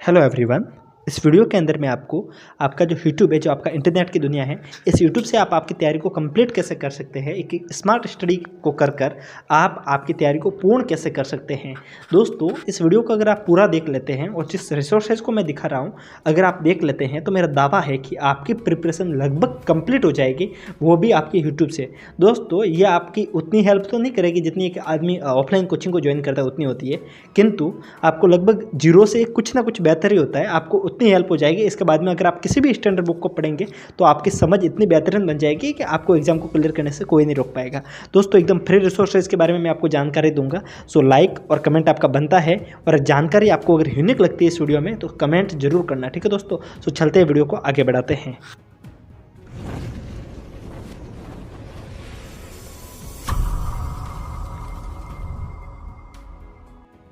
Hello everyone. इस video के अंदर मैं आपको आपका जो यूट्यूब है, जो आपका इंटरनेट की दुनिया है, इस यूट्यूब से आप आपकी तैयारी को कंप्लीट कैसे कर सकते हैं, एक स्मार्ट स्टडी को कर आप आपकी तैयारी को पूर्ण कैसे कर सकते हैं। दोस्तों, इस वीडियो को अगर आप पूरा देख लेते हैं और जिस रिसोर्सेज को मैं दिखा रहा हूँ अगर आप देख लेते हैं तो मेरा दावा है कि आपकी प्रिपरेशन लगभग कंप्लीट हो जाएगी, वो भी आपकी यूट्यूब से। दोस्तों, ये आपकी उतनी हेल्प तो नहीं करेगी जितनी एक आदमी ऑफलाइन कोचिंग को ज्वाइन करता है उतनी होती है, किंतु आपको लगभग जीरो से कुछ ना कुछ बेहतर ही होता है, आपको उतनी हेल्प हो जाएगी। इसके बाद में अगर आप किसी भी स्टैंडर्ड बुक को पढ़ेंगे तो आपकी समझ इतनी बेहतरीन बन जाएगी कि आपको एग्जाम को क्लियर करने से कोई नहीं रोक पाएगा। दोस्तों, एकदम फ्री रिसोर्सेज के बारे में मैं आपको जानकारी दूंगा, सो लाइक और कमेंट आपका बनता है। और जानकारी आपको अगर यूनिक लगती है इस वीडियो में तो कमेंट जरूर करना, ठीक है दोस्तों। सो चलते हैं, वीडियो को आगे बढ़ाते हैं।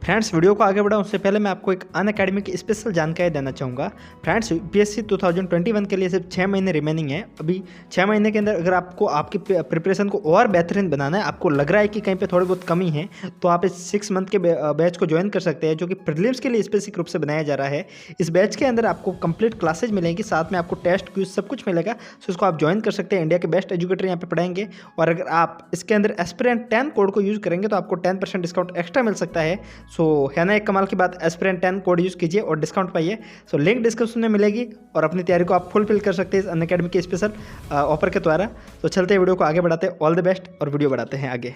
फ्रेंड्स, वीडियो को आगे बढ़ाऊं उससे पहले मैं आपको एक अनअकैडमी की स्पेशल जानकारी देना चाहूँगा। फ्रेंड्स, यूपीएससी 2021 के लिए सिर्फ 6 महीने रिमेनिंग है। अभी 6 महीने के अंदर अगर आपको आपकी प्रिपरेशन को और बेहतरीन बनाना है, आपको लग रहा है कि कहीं पे थोड़ी बहुत कमी है, तो आप इस 6 मंथ के बैच को ज्वाइन कर सकते हैं, जो कि प्रीलिम्स के लिए स्पेसिफिक रूप से बनाया जा रहा है। इस बैच के अंदर आपको कंप्लीट क्लासेज मिलेंगी, साथ में आपको टेस्ट क्विज सब कुछ मिलेगा। सो इसको आप ज्वाइन कर सकते हैं। इंडिया के बेस्ट एजुकेटर यहाँ पे पढ़ाएंगे। और अगर आप इसके अंदर एस्पिरेंट 10 कोड को यूज़ करेंगे तो आपको 10% डिस्काउंट एक्स्ट्रा मिल सकता है। सो है ना एक कमाल की बात, एस्पिरेंट 10 कोड यूज़ कीजिए और डिस्काउंट पाइए। सो लिंक डिस्क्रिप्शन में मिलेगी और अपनी तैयारी को आप फुलफिल कर सकते हैं इस अनअकैडमी के स्पेशल ऑफर के द्वारा। तो चलते हैं, वीडियो को आगे बढ़ाते हैं। ऑल द बेस्ट और वीडियो बढ़ाते हैं आगे।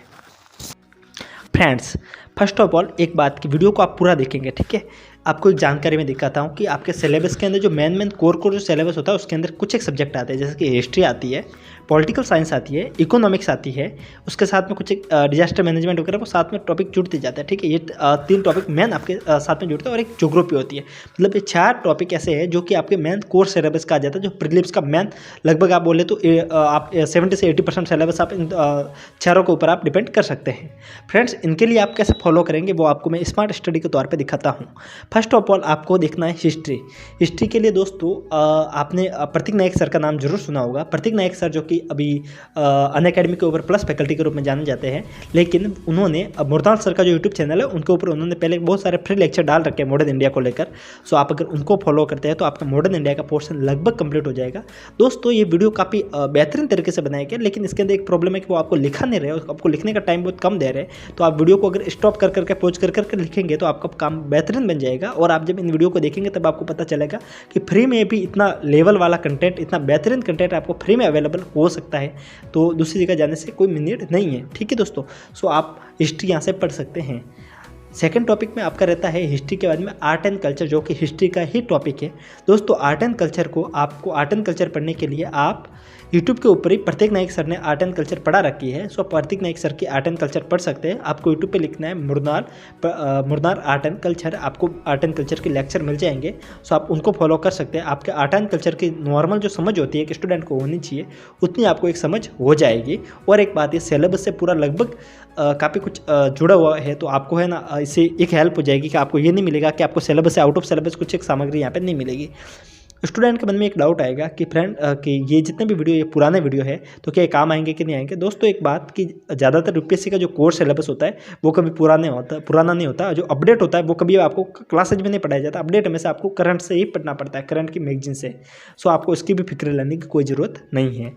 फ्रेंड्स, फर्स्ट ऑफ ऑल एक बात की, वीडियो को आप पूरा देखेंगे, ठीक है। आपको एक जानकारी में दिखाता हूँ कि आपके सिलेबस के अंदर जो मेन कोर जो सिलेबस होता है उसके अंदर कुछ एक सब्जेक्ट आते हैं, जैसे कि हिस्ट्री आती है, पॉलिटिकल साइंस आती है, इकोनॉमिक्स आती है, उसके साथ में कुछ एक डिजास्टर मैनेजमेंट वगैरह वो साथ में टॉपिक जुड़ते जाते हैं, ठीक है। ये 3 टॉपिक मेन आपके साथ में जुड़ते हैं और एक ज्योग्राफी होती है। मतलब ये 4 टॉपिक ऐसे हैं जो कि आपके मेन कोर सिलेबस का आ जाता है, जो प्रीलिम्स का मेन लगभग आप बोले तो आप 70 से 80% सिलेबस आप इन चारों के ऊपर आप डिपेंड कर सकते हैं। फ्रेंड्स, इनके लिए आप कैसे फॉलो करेंगे वो आपको मैं स्मार्ट स्टडी के तौर पर दिखाता हूँ। फर्स्ट ऑफ ऑल आपको देखना है हिस्ट्री। हिस्ट्री के लिए दोस्तों आपने प्रतीक नायक सर का नाम जरूर सुना होगा। प्रतीक नायक सर जो कि अभी अनअकैडमी के ऊपर प्लस फैकल्टी के रूप में जाने जाते हैं, लेकिन उन्होंने मुरदाल सर का जो यूट्यूब चैनल है उनके ऊपर उन्होंने पहले बहुत सारे फ्री लेक्चर डाल रखे हैं मॉडर्न इंडिया को लेकर। सो आप अगर उनको फॉलो करते हैं तो आपका मॉडर्न इंडिया का पोर्शन लगभग कंप्लीट हो जाएगा। दोस्तों, ये वीडियो काफ़ी बेहतरीन तरीके से बनाया गया, लेकिन इसके अंदर एक प्रॉब्लम है कि वो आपको लिखा नहीं रहे, आपको लिखने का टाइम बहुत कम दे रहे हैं। तो आप वीडियो को अगर स्टॉप कर करके पॉज कर करके लिखेंगे तो आपका काम बेहतरीन बन जाएगा। और आप जब इन वीडियो को देखेंगे तब आपको पता चलेगा कि फ्री में भी इतना लेवल वाला कंटेंट, इतना बेहतरीन कंटेंट आपको फ्री में अवेलेबल हो सकता है, तो दूसरी जगह जाने से कोई नीड नहीं है, ठीक है दोस्तों। सो आप हिस्ट्री यहाँ से पढ़ सकते हैं। सेकंड टॉपिक में आपका रहता है हिस्ट्री के बाद में आर्ट एंड कल्चर, जो कि हिस्ट्री का ही टॉपिक है। दोस्तों, आर्ट एंड कल्चर को आपको आर्ट एंड कल्चर पढ़ने के लिए आप यूट्यूब के ऊपर ही प्रतीक नायक सर ने आर्ट एंड कल्चर पढ़ा रखी है। सो प्रतीक नायक सर की आर्ट एंड कल्चर पढ़ सकते हैं। आपको यूट्यूब पे लिखना है मुरनार आर्ट एंड कल्चर, आपको आर्ट एंड कल्चर के लेक्चर मिल जाएंगे। सो आप उनको फॉलो कर सकते हैं। आपके आर्ट एंड कल्चर की नॉर्मल जो समझ होती है कि स्टूडेंट को होनी चाहिए, उतनी आपको एक समझ हो जाएगी। और एक बात, ये सिलेबस से पूरा लगभग काफ़ी कुछ जुड़ा हुआ है, तो आपको है ना इससे एक हेल्प हो जाएगी कि आपको ये नहीं मिलेगा कि आपको सिलेबस से आउट ऑफ सिलेबस कुछ एक सामग्री यहाँ पे नहीं मिलेगी। स्टूडेंट के मन में एक डाउट आएगा कि फ्रेंड कि ये जितने भी वीडियो, ये पुराने वीडियो है तो क्या काम आएंगे कि नहीं आएंगे। दोस्तों, एक बात कि ज़्यादातर यूपीएससी का जो कोर्स सिलेबस होता है वो कभी पुराना नहीं होता। जो अपडेट होता है वो कभी आपको क्लासेज में नहीं पढ़ाया जाता। अपडेट में से आपको करंट से ही पढ़ना पड़ता है, करंट की मैगजीन से। सो आपको इसकी भी फिक्र लेने की कोई ज़रूरत नहीं है।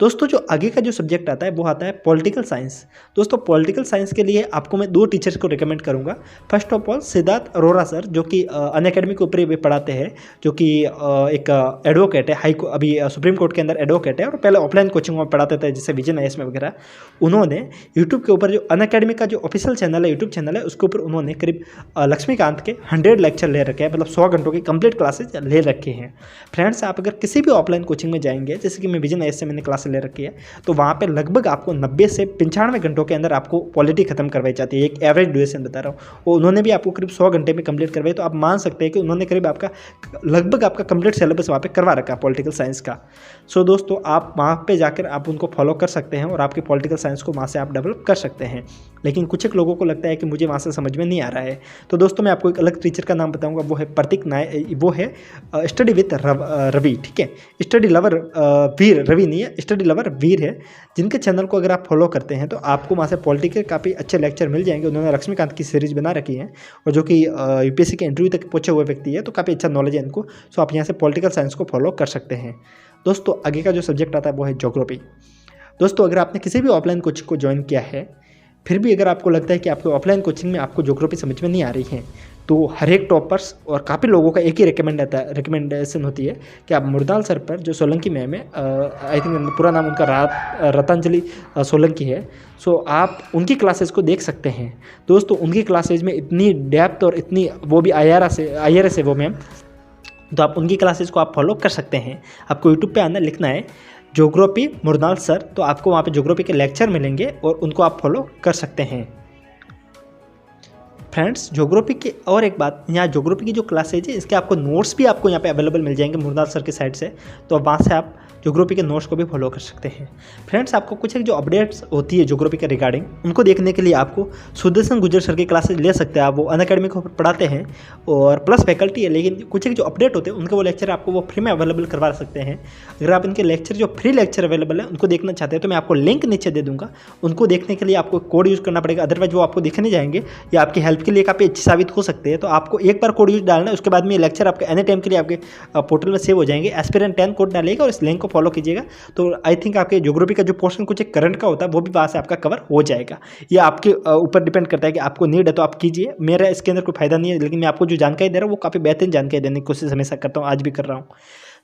दोस्तों, जो आगे का जो सब्जेक्ट आता है वो आता है पॉलिटिकल साइंस। दोस्तों, पॉलिटिकल साइंस के लिए आपको मैं 2 टीचर्स को रिकमेंड करूंगा। First of all Siddharth Arora sir, जो कि अनअकैडमी के ऊपर ही पढ़ाते हैं, जो कि एक एडवोकेट है, अभी सुप्रीम कोर्ट के अंदर एडवोकेट है और पहले ऑफलाइन कोचिंग में पढ़ाते थे जैसे विजन IAS में वगैरह। उन्होंने यूट्यूब के ऊपर जो अनअकैडमी का जो ऑफिशियल चैनल है, यूट्यूब चैनल है, उसके ऊपर उन्होंने करीब लक्ष्मीकांत के 100 लेक्चर ले रखे हैं, मतलब 100 घंटों की कंप्लीट क्लासेज ले रखे हैं। फ्रेंड्स, आप अगर किसी भी ऑफलाइन कोचिंग में जाएंगे, जैसे कि मैं विजन IAS से मैंने क्लास ले रखी है, तो वहाँ पे लगभग आपको 90 से 95 घंटों के अंदर आपको पॉलिटी खत्म करवाई जाती है। एक एवरेज ड्यूरेशन बता रहा हूँ, और उन्होंने भी आपको करीब 100 घंटे में कंप्लीट करवाई। तो आप मान सकते हैं कि उन्होंने करीब आपका लगभग आपका कंप्लीट सिलेबस वहाँ पे करवा रखा है पॉलिटिकल साइंस का। सो दोस्तों, आप वहाँ पे जाकर आप उनको फॉलो कर सकते हैं और आपकी पॉलिटिकल साइंस को वहाँ से आप डेवलप कर सकते हैं। लेकिन कुछ एक लोगों को लगता है कि मुझे वहाँ से समझ में नहीं आ रहा है। तो दोस्तों मैं आपको एक अलग टीचर का नाम बताऊंगा, वो है प्रतीक नायक, वो है स्टडी विथ रवि, ठीक है। स्टडी लवर वीर, रवि नहीं है, स्टडी लवर वीर है, जिनके चैनल को अगर आप फॉलो करते हैं तो आपको वहाँ से पॉलिटिकल काफ़ी अच्छे लेक्चर मिल जाएंगे। उन्होंने लक्ष्मीकांत की सीरीज बना रखी है, और जो कि यूपीएससी के इंटरव्यू तक पहुंचे हुए व्यक्ति है, तो काफ़ी अच्छा नॉलेज है इनको। सो आप यहाँ से पॉलिटिकल साइंस को फॉलो कर सकते हैं। दोस्तों आगे का जो सब्जेक्ट आता है वो है ज्योग्राफी। दोस्तों अगर आपने किसी भी ऑफलाइन कोचिंग को ज्वाइन किया है, फिर भी अगर आपको लगता है कि आपके ऑफलाइन कोचिंग में आपको ज्योग्राफी समझ में नहीं आ रही है, तो हर एक टॉपर्स और काफ़ी लोगों का एक ही रिकमेंडेशन होती है कि आप मुरदाल सर पर, जो सोलंकी मैम है, आई थिंक पूरा नाम उनका रतांजलि सोलंकी है, सो आप उनकी क्लासेस को देख सकते हैं। दोस्तों उनकी क्लासेज में इतनी डेप्थ और इतनी, वो भी IRS है वो मैम, तो आप उनकी क्लासेस को आप फॉलो कर सकते हैं। आपको यूट्यूब पे आना, लिखना है ज्योग्राफी मुरदाल सर, तो आपको वहाँ पे ज्योग्राफी के लेक्चर मिलेंगे और उनको आप फॉलो कर सकते हैं। फ्रेंड्स ज्योग्राफी की और एक बात, यहाँ ज्योग्राफी की जो क्लासेज है इसके आपको नोट्स भी आपको यहाँ पे अवेलेबल मिल जाएंगे मुरदाल सर की साइड से, तो वहाँ से आप ज्योग्राफी के नोट्स को भी फॉलो कर सकते हैं। फ्रेंड्स आपको कुछ एक जो अपडेट्स होती है ज्योग्राफी के रिगार्डिंग, उनको देखने के लिए आपको सुदर्शन गुर्जर सर की क्लासेज ले सकते हैं। आप वो अनअकैडमी को पढ़ाते हैं और प्लस फैकल्टी है, लेकिन कुछ एक जो अपडेट होते हैं उनके वो लेक्चर आपको वो फ्री में अवेलेबल करवा सकते हैं। अगर आप इनके लेक्चर जो फ्री लेक्चर अवेलेबल है उनको देखना चाहते हैं तो मैं आपको लिंक नीचे दे दूँगा। उनको देखने के लिए आपको कोड यूज़ करना पड़ेगा, अदरवाइज वो आपको दिख नहीं जाएंगे। या आपकी हेल्प के लिए काफ़ी अच्छी साबित हो सकते हैं। तो आपको एक बार कोड यूज डालना है, उसके बाद में ये लेक्चर आपके एनी टाइम के लिए आपके पोर्टल में सेव हो जाएंगे। एस्पिरेंट 10 कोड डालेगा और इस लिंक को फॉलो कीजिएगा, तो आई थिंक आपके ज्योग्राफी का जो पोर्शन कुछ एक करंट का होता है वो भी वहाँ से आपका कवर हो जाएगा। ये आपके ऊपर डिपेंड करता है कि आपको नीड है तो आप कीजिए। मेरा इसके अंदर कोई फायदा नहीं है, लेकिन मैं आपको जो जानकारी दे रहा हूँ वो काफ़ी बेहतरीन जानकारी देने की कोशिश हमेशा करता हूँ, आज भी कर रहा हूँ।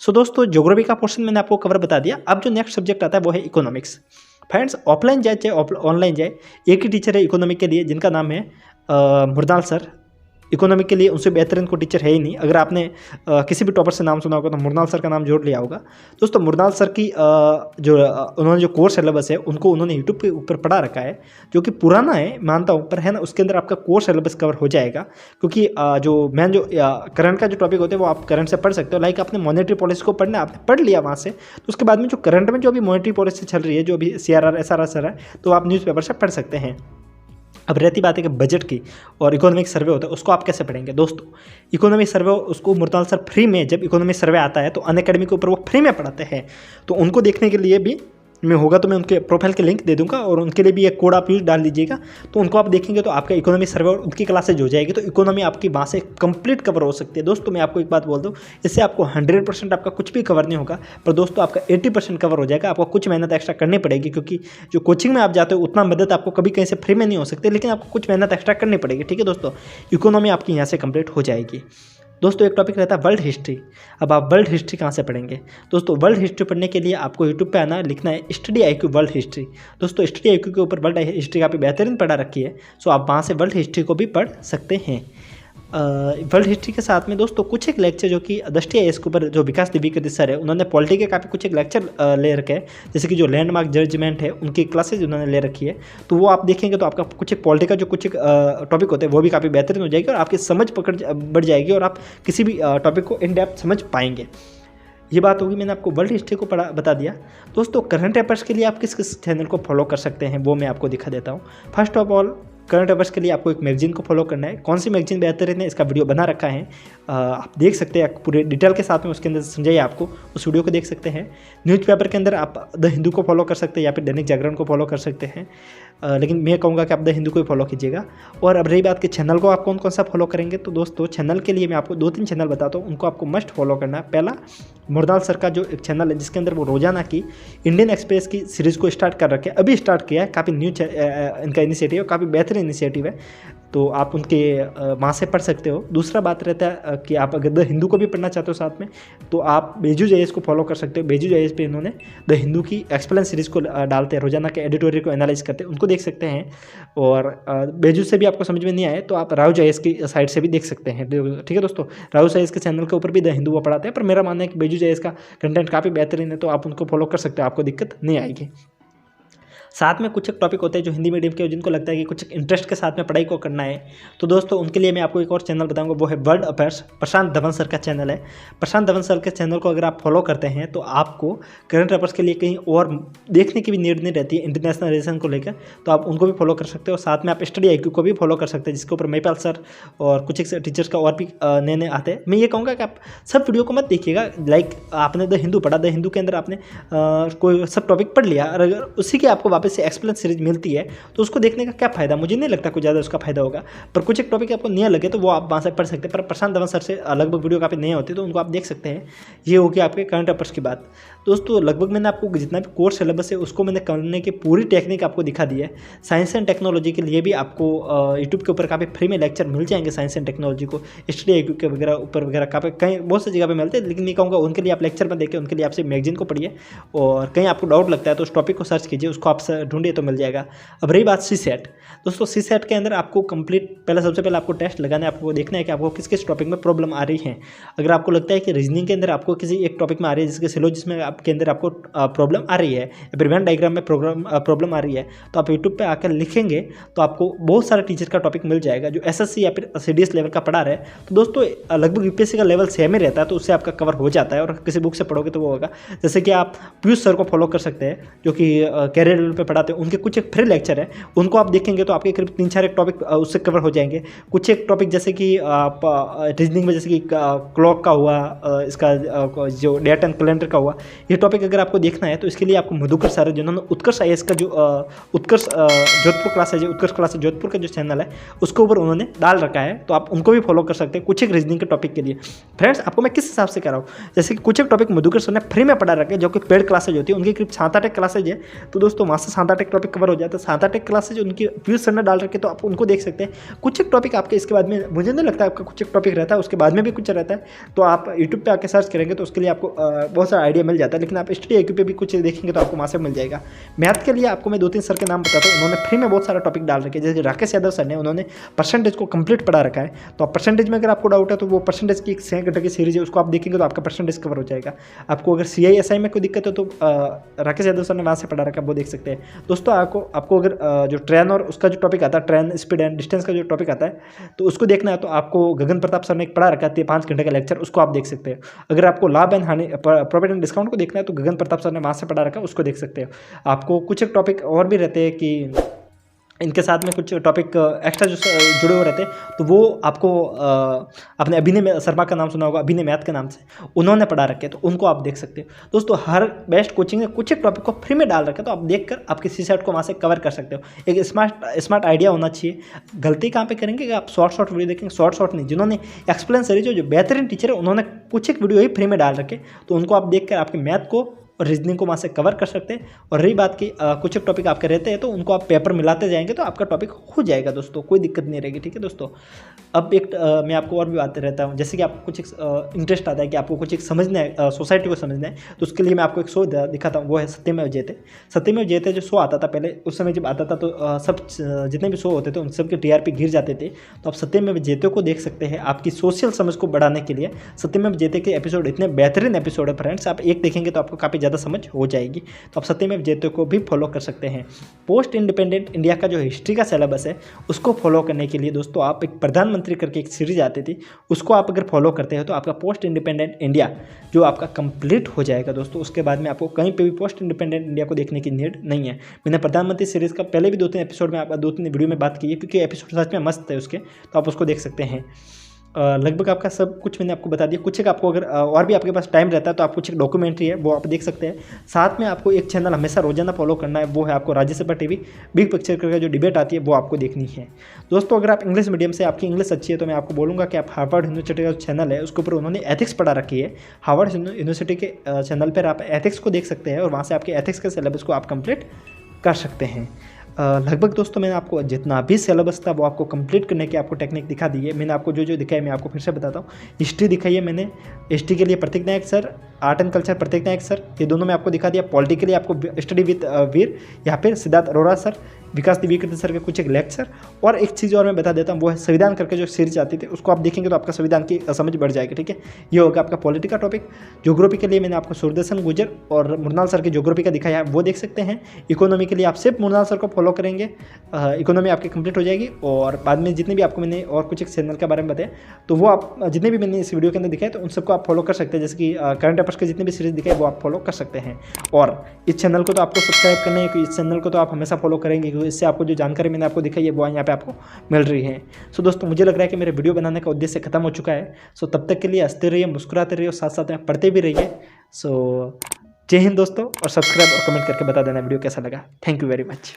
सो दोस्तों ज्योग्राफी का पोर्शन मैंने आपको कवर बता दिया। अब जो नेक्स्ट सब्जेक्ट आता है वो है इकोनॉमिक्स। फ्रेंड्स ऑफलाइन जाए चाहे ऑनलाइन जाए, एक ही टीचर है इकोनॉमिक के लिए, जिनका नाम है मुरदाल सर। इकोनॉमिक के लिए उनसे बेहतरीन कोई टीचर है ही नहीं। अगर आपने किसी भी टॉपर से नाम सुना होगा तो मुरदाल सर का नाम जोड़ लिया होगा। दोस्तों मुरदाल सर की उन्होंने जो कोर्स सिलेबस है उनको उन्होंने यूट्यूब के ऊपर पढ़ा रखा है, जो कि पुराना है मानता हूँ, पर है ना उसके अंदर आपका कोर्स सिलेबस कवर हो जाएगा। क्योंकि जो मेन जो करंट का जो टॉपिक होते हैं वो आप करंट से पढ़ सकते हो। लाइक आपने मॉनेटरी पॉलिसी को पढ़ना, आपने पढ़ लिया वहाँ से, तो उसके बाद में जो करंट में जो अभी मॉनेटरी पॉलिसी चल रही है, जो अभी CRR SRR चल रहा है, तो आप न्यूज़पेपर से पढ़ सकते हैं। अब रहती बात है कि बजट की और इकोनॉमिक सर्वे होता है, उसको आप कैसे पढ़ेंगे। दोस्तों इकोनॉमिक सर्वे उसको मुरदाल सर फ्री में, जब इकोनॉमिक सर्वे आता है तो अनअकैडमी के ऊपर वो फ्री में पढ़ाते हैं, तो उनको देखने के लिए भी में होगा तो मैं उनके प्रोफाइल के लिंक दे दूंगा और उनके लिए भी एक कोड आप यूज डाल दीजिएगा, तो उनको आप देखेंगे तो आपका इकोनॉमी सर्वे और उनकी क्लासेज हो जाएगी, तो इकोनॉमी आपकी वहाँ से कंप्लीट कवर हो सकती है। दोस्तों मैं आपको एक बात बोल दूँ, इससे आपको 100% आपका कुछ भी कवर नहीं होगा, पर दोस्तों आपका 80% कवर हो जाएगा। आपको कुछ मेहनत एक्स्ट्रा करनी पड़ेगी, क्योंकि जो कोचिंग में आप जाते हो उतना मदद आपको कभी कहीं से फ्री में नहीं हो सकती, लेकिन आपको कुछ मेहनत एक्स्ट्रा करनी पड़ेगी। ठीक है दोस्तों, इकोनॉमी आपकी यहाँ से कंप्लीट हो जाएगी। दोस्तों एक टॉपिक रहता है वर्ल्ड हिस्ट्री। अब आप वर्ल्ड हिस्ट्री कहाँ से पढ़ेंगे। दोस्तों वर्ल्ड हिस्ट्री पढ़ने के लिए आपको यूट्यूब पे आना, लिखना है स्टडी IQ वर्ल्ड हिस्ट्री। दोस्तों स्टडी IQ के ऊपर वर्ल्ड हिस्ट्री काफ़ी बेहतरीन पढ़ा रखी है, सो आप वहाँ से वर्ल्ड हिस्ट्री को भी पढ़ सकते हैं। वर्ल्ड हिस्ट्री के साथ में दोस्तों कुछ एक लेक्चर जो कि दृष्टि IAS के ऊपर जो विकास द्विवेदी सर है, उन्होंने पॉलिटी के काफ़ी कुछ एक लेक्चर ले रखे हैं, जैसे कि जो लैंडमार्क जजमेंट है उनकी क्लासेज उन्होंने ले रखी है, तो वो आप देखेंगे तो आपका कुछ एक पॉलिटी का जो कुछ एक टॉपिक होते हैं वो भी काफ़ी बेहतरीन हो जाएगी और आपकी समझ बढ़ जाएगी और आप किसी भी टॉपिक को इन डेप्थ समझ पाएंगे। ये बात होगी, मैंने आपको वर्ल्ड हिस्ट्री को बता दिया। दोस्तों करंट अफेयर्स के लिए आप किस किस चैनल को फॉलो कर सकते हैं वो मैं आपको दिखा देता हूँ। First of all current affairs के लिए आपको एक मैगजीन को फॉलो करना है। कौन सी मैगजीन बेहतरीन है इसका वीडियो बना रखा है, आप देख सकते हैं पूरे डिटेल के साथ में, उसके अंदर समझाइए आपको, उस वीडियो को देख सकते हैं। न्यूज़पेपर के अंदर आप द हिंदू को फॉलो कर सकते हैं या फिर दैनिक जागरण को फॉलो कर सकते हैं, लेकिन मैं कहूँगा कि आप द हिंदू को ही फॉलो कीजिएगा। और अब रही बात कि चैनल को आप कौन कौन सा फॉलो करेंगे, तो दोस्तों चैनल के लिए मैं आपको 2-3 चैनल बताता हूँ, उनको आपको मस्ट फॉलो करना है। पहला मुरदाल सर का जो एक चैनल है जिसके अंदर वो रोजाना की इंडियन एक्सप्रेस की सीरीज़ को स्टार्ट कर रखे, अभी स्टार्ट किया है, काफ़ी न्यू इनका इनिशिएटिव है, काफ़ी बेहतरीन इनिशिएटिव है, तो आप उनके वहाँ से पढ़ सकते हो। दूसरा बात रहता है कि आप अगर द हिंदू को भी पढ़ना चाहते हो साथ में, तो आप बेजूज IAS को फॉलो कर सकते हो। बेजूज IAS पे इन्होंने द हिंदू की एक्सप्लेन सीरीज़ को डालते हैं, रोजाना के एडिटोरियल को एनालाइज करते हैं, उनको देख सकते हैं। और बेजूज से भी आपको समझ में नहीं आए तो आप राउज IAS की साइड से भी देख सकते हैं। ठीक है दोस्तों, राउज IAS के चैनल के ऊपर भी द हिंदू वो पढ़ाते हैं, पर मेरा मानना है कि बेजूज IAS का कंटेंट काफ़ी बेहतरीन है, तो आप उनको फॉलो कर सकते हो, आपको दिक्कत नहीं आएगी। साथ में कुछ एक टॉपिक होते हैं जो हिंदी मीडियम के, जिनको लगता है कि कुछ एक इंटरेस्ट के साथ में पढ़ाई को करना है, तो दोस्तों उनके लिए मैं आपको एक और चैनल बताऊंगा, वो है वर्ल्ड अफेयर्स। प्रशांत धवन सर का चैनल है। प्रशांत धवन सर के चैनल को अगर आप फॉलो करते हैं तो आपको करंट अफेयर्स के लिए कहीं और देखने की भी नीड नहीं रहती है इंटरनेशनल रिलेशन को लेकर, तो आप उनको भी फॉलो कर सकते हो। साथ में आप स्टडी IQ को भी फॉलो कर सकते हैं, जिसके ऊपर महिपाल सर और कुछ एक टीचर्स का और भी नए नए आते हैं। मैं ये कहूँगा कि आप सब वीडियो को मत देखिएगा। लाइक आपने द हिंदू पढ़ा, द हिंदू के अंदर आपने कोई सब टॉपिक पढ़ लिया और अगर उसी के आपको वापस से एक्सप्लेन सीरीज मिलती है तो उसको देखने का क्या फ़ायदा, मुझे नहीं लगता कुछ ज़्यादा उसका फायदा होगा। पर कुछ एक टॉपिक आपको नया लगे तो वो आप वहाँ से पढ़ सकते हैं। पर प्रशांत धवन सर से लगभग वीडियो काफ़ी नए होते हैं तो उनको आप देख सकते हैं। ये होगी आपके करंट अफेयर्स की बात। दोस्तों लगभग मैंने आपको जितना भी कोर्स सिलेबस है उसको मैंने करने की पूरी टेक्निक आपको दिखा दी है। साइंस एंड टेक्नोलॉजी के लिए भी आपको यूट्यूब के ऊपर काफ़ी फ्री में लेक्चर मिल जाएंगे। साइंस एंड टेक्नोलॉजी को स्टडी IQ के वगैरह ऊपर वगैरह काफ़ी कहीं बहुत सी जगह पे मिलते हैं, लेकिन नहीं कहूँगा उनके लिए आप लेक्चर में देखिए, उनके लिए आपसे मैगजीन को पढ़िए और कहीं आपको डाउट लगता है तो उस टॉपिक को सर्च कीजिए, उसको आप ढूंढिए तो मिल जाएगा। अब रही बात CSAT, दोस्तों CSAT के अंदर आपको कंप्लीट सबसे पहले आपको टेस्ट लगाना है, आपको देखना है कि आपको किस किस टॉपिक में प्रॉब्लम आ रही है। अगर आपको लगता है कि रीजनिंग के अंदर आपको किसी एक टॉपिक में आ रही है, जिसके सिलोजिस में आपके अंदर आपको प्रॉब्लम आ रही है या फिर वेन डायग्राम में प्रॉब्लम आ रही है, तो आप यूट्यूब पे आकर लिखेंगे तो आपको बहुत सारे टीचर का टॉपिक मिल जाएगा जो SSC या फिर CDS लेवल का पढ़ा रहे। तो दोस्तों लगभग UPSC का लेवल सेम ही रहता है, तो उससे आपका कवर हो जाता है और किसी बुक से पढ़ोगे तो वो होगा। जैसे कि आप पीयूष सर को फॉलो कर सकते हैं जो कि कैरियर लेवल पे पढ़ाते हैं, उनके कुछ एक फ्री लेक्चर है, उनको आप देखेंगे तो आपके करीब 3-4 एक टॉपिक उससे कवर हो जाएंगे। कुछ एक टॉपिक जैसे कि आप रीजनिंग में जैसे कि क्लॉक का हुआ, इसका जो डेट एंड कैलेंडर का हुआ, ये टॉपिक अगर आपको देखना है तो इसके लिए आपको मधुकर सर जिन्होंने उत्कर्ष IAS का जो उत्कर्ष जोधपुर क्लास है, जो उत्कर्ष क्लास जोधपुर का जो चैनल है उसके ऊपर उन्होंने डाल रखा है, तो आप उनको भी फॉलो कर सकते हैं कुछ एक रीजनिंग के टॉपिक के लिए। फ्रेंड्स आपको मैं किस हिसाब से कह रहा हूँ, जैसे कि कुछ एक टॉपिक मधुकर सर ने फ्री में पढ़ा रखे जो कि पेड क्लासेज होती है, उनकी करीब 7-8 क्लासेज है, तो दोस्तों वहाँ से 7-8 टॉपिक कवर हो जाता है। 7-8 क्लासेज उनकी पीयूष सर ने डाल रखे, तो आप उनको देख सकते हैं। कुछ एक टॉपिक आपके इसके बाद में, मुझे नहीं लगता आपका कुछ एक टॉपिक रहता है उसके बाद में भी कुछ रहता है, तो आप यूट्यूब पे आके सर्च करेंगे तो उसके लिए आपको बहुत सारा आइडिया मिल जाता है। लेकिन आप स्टडी IQ पे भी कुछ देखेंगे तो आपको वहाँ से मिल जाएगा। मैथ के लिए आपको मैं 2-3 सर के नाम बताता हूँ, उन्होंने फ्री में बहुत सारा टॉपिक डाल रखे, जैसे राकेश यादव सर ने, उन्होंने परसेंटेज को कंप्लीट पढ़ा रखा है। तो आप परसेंटेज में अगर आपको डाउट है तो वो परसेंटेज की 100 घंटे की सीरीज है, उसको आप देखेंगे तो आपका परसेंटेज कवर हो जाएगा। आपको अगर CI SI में कोई दिक्कत हो तो राकेश यादव सर ने वहाँ से पढ़ा रखा है, वो देख सकते हैं। दोस्तों आपको अगर जो ट्रेन और उसका जो टॉपिक आता है, ट्रेन स्पीड एंड डिस्टेंस का जो टॉपिक आता है, तो उसको देखना है तो आपको गगन प्रताप सर ने एक पढ़ा रखा है 5 घंटे का लेक्चर, उसको आप देख सकते हैं। अगर आपको लाभ एंड हानि, प्रॉफिट एंड डिस्काउंट को देखना है तो गगन प्रताप सर ने वहाँ से पढ़ा रखा है, उसको देख सकते हो। आपको कुछ एक टॉपिक और भी रहते हैं कि इनके साथ में कुछ टॉपिक एक्स्ट्रा जो जुड़े हुए रहते हैं, तो वो आपको अपने अभिनय शर्मा का नाम सुना होगा, अभिनय मैथ के नाम से, उन्होंने पढ़ा रखे, तो उनको आप देख सकते हो। दोस्तों हर बेस्ट कोचिंग ने कुछ एक टॉपिक को फ्री में डाल रखे, तो आप देखकर आपके CSAT को वहाँ से कवर कर सकते हो। एक स्मार्ट आइडिया होना चाहिए। गलती कहाँ पे करेंगे कि आप शॉर्ट वीडियो देखेंगे, शॉर्ट नहीं, जिन्होंने एक्सप्लेन सीरीज जो बेहतरीन टीचर है उन्होंने कुछ एक वीडियो ही फ्री में डाल रखे, तो उनको आप देखकर आपके मैथ को और रीजनिंग को वहाँ से कवर कर सकते हैं। और रही बात की कुछ एक टॉपिक आपके रहते हैं तो उनको आप पेपर मिलाते जाएंगे तो आपका टॉपिक हो जाएगा दोस्तों, कोई दिक्कत नहीं रहेगी। ठीक है दोस्तों, अब एक मैं आपको और भी बात रहता हूँ, जैसे कि आपको कुछ एक इंटरेस्ट आता है कि आपको कुछ एक समझना है, सोसाइटी को समझना है, तो उसके लिए मैं आपको एक शो दिखाता हूँ, वो है सत्यमेव जयते। सत्यमेव जयते जो शो आता था पहले, उस समय जब आता था तो सब जितने भी शो होते थे उन सबके TRP गिर जाते थे, तो आप सत्यमेव जयते को देख सकते हैं। आपकी सोशल समझ को बढ़ाने के लिए सत्यमेव जयते के एपिसोड इतने बेहतरीन एपिसोड है फ्रेंड्स, आप एक देखेंगे तो आपको काफ़ी ज़्यादा समझ हो जाएगी। तो आप सत्यमेव जयते को भी फॉलो कर सकते हैं। पोस्ट इंडिपेंडेंट इंडिया का जो हिस्ट्री का सिलेबस है उसको फॉलो करने के लिए दोस्तों आप एक प्रधानमंत्री करके एक सीरीज आती थी, उसको आप अगर फॉलो करते हैं तो आपका पोस्ट इंडिपेंडेंट इंडिया जो आपका कंप्लीट हो जाएगा दोस्तों। उसके बाद में आपको कहीं पे भी पोस्ट इंडिपेंडेंट इंडिया को देखने की नीड नहीं है। मैंने प्रधानमंत्री सीरीज का पहले भी 2-3 एपिसोड में 2-3 वीडियो में बात की है, क्योंकि एपिसोड सच में मस्त है उसके, तो आप उसको देख सकते हैं। लगभग आपका सब कुछ मैंने आपको बता दिया। कुछ एक आपको अगर और भी आपके पास टाइम रहता है तो आप कुछ एक डॉक्यूमेंट्री है वो आप देख सकते हैं। साथ में आपको एक चैनल हमेशा रोजाना फॉलो करना है, वो है आपको राज्यसभा टीवी बिग पिक्चर करके जो डिबेट आती है वो आपको देखनी है दोस्तों। अगर आप इंग्लिश मीडियम से, आपकी इंग्लिश अच्छी है, तो मैं आपको बोलूँगा कि आप हार्वर्ड यूनिवर्सिटी का चैनल है उसके ऊपर उन्होंने एथिक्स पढ़ा रखी है। हार्वर्ड यूनिवर्सिटी के चैनल पर आप एथिक्स को देख सकते हैं और वहाँ से आपके एथिक्स के सिलेबस को आप कंप्लीट कर सकते हैं। लगभग दोस्तों मैंने आपको जितना भी सिलेबस था वो आपको कंप्लीट करने की आपको टेक्निक दिखा दी है। मैंने आपको जो जो दिखाई मैं आपको फिर से बताता हूँ। हिस्ट्री दिखाई है मैंने, हिस्ट्री के लिए प्रतीक नायक सर, आर्ट एंड कल्चर प्रत्येक नायक सर, ये दोनों में आपको दिखा दिया। पॉलिटिकली आपको स्टडी विद वीर, यहाँ पे सिद्धार्थ अरोड़ा सर, विकास दिव्यकीर्ति सर के कुछ एक लेक्चर, और एक चीज़ और मैं बता देता हूँ, वो है संविधान करके जो सीरीज आती थी, उसको आप देखेंगे तो आपका संविधान की समझ बढ़ जाएगी। ठीक है, ये होगा आपका पॉलिटी का टॉपिक। ज्योग्राफी के लिए मैंने आपको सूरदर्शन गुजर और मुरनाल सर की ज्योग्राफी का दिखाया है, वो देख सकते हैं। इकोनॉमी के लिए आप सिर्फ मुरनाल सर को फॉलो करेंगे, इकोनॉमी आपकी कंप्लीट हो जाएगी। और बाद में जितने भी आपको मैंने और कुछ एक चैनल के बारे में बताया, तो वो आप जितने भी मैंने इस वीडियो के अंदर दिखाए, तो उन सबको आप फॉलो कर सकते हैं। जैसे कि करंट अफेयर्स के जितने भी सीरीज दिखाए वो आप फॉलो कर सकते हैं। और इस चैनल को तो आपको सब्सक्राइब करना है, क्योंकि इस चैनल को तो आप हमेशा फॉलो करेंगे, क्योंकि इससे आपको जो जानकारी मैंने आपको दिखाई है वो यहाँ पे आपको मिल रही है। सो दोस्तों, मुझे लग रहा है कि मेरे वीडियो बनाने का उद्देश्य खत्म हो चुका है। सो तब तक के लिए हंसते रहिए, मुस्कुराते रहिए, साथ साथ में पढ़ते भी रहिए। सो जय हिंद दोस्तों, और सब्सक्राइब और कमेंट करके बता देना वीडियो कैसा लगा। Thank you very much.